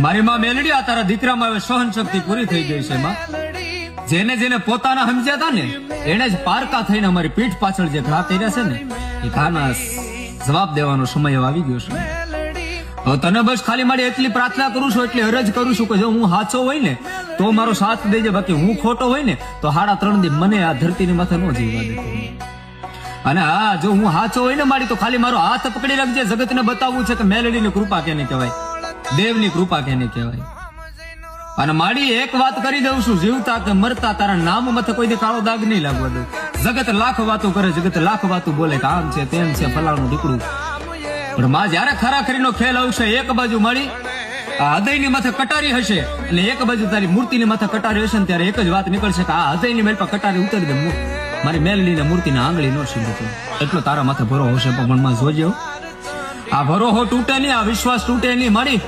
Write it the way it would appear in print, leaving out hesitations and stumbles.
મારી માં મેલડી આ તારા દીકરામાં હવે સહન શક્તિ પૂરી થઈ ગઈ છે માં. જેને જેને પોતાના સમજ્યા હતા ને એને જ પારકા થઈને અમારી પીઠ પાછળ જે ઘા કર્યા છે ને એ ઘાના જવાબ દેવાનો સમય આવી ગયો છે. હવે તને બસ ખાલી મારી એટલી પ્રાર્થના કરું છું, એટલી અરજ કરું છું કે જો હું સાચો હોય ને તો મારો સાથ દેજે, બાકી હું ખોટો હોય ને તો 3.5 દી મને આ ધરતીની માથે ન જીવવા દે. અને હા, જો હું સાચો હોય ને મારી તો ખાલી મારો હાથ પકડી રાખજે. જગતને બતાવવું છે કે મેલડીની કૃપા કેને કહેવાય, દેવની કૃપા કેને કહેવાય. અને મારી એક વાત કરી દઉં છું, જીવતા કે મરતા તારા નામ માથે કોઈ દી કાળો દાગ નહીં લાગવા દઉં. જગત લાખ વાતો કરે, જગત લાખ વાતો બોલે કે આમ છે તેમ છે ફલાણું દીકડું, પણ માં જયારે ખરાખરીનો ખેલ આવશે, એક બાજુ મારી આ હૃદયની માથે કટારી હશે અને એક બાજુ તારી મૂર્તિની માથે કટારી હશે ને ત્યારે એક જ વાત નીકળશે કે આ હૃદયની મેલ પર કટારી ઉતારી દે, મારી મેલડીને મૂર્તિના આંગળી ન સીધું. એટલો તારા માથે ભરો હશે, પણ માં જોજો આ ભરોહો તૂટે નહીં, આ વિશ્વાસ તૂટે નહીં મારી.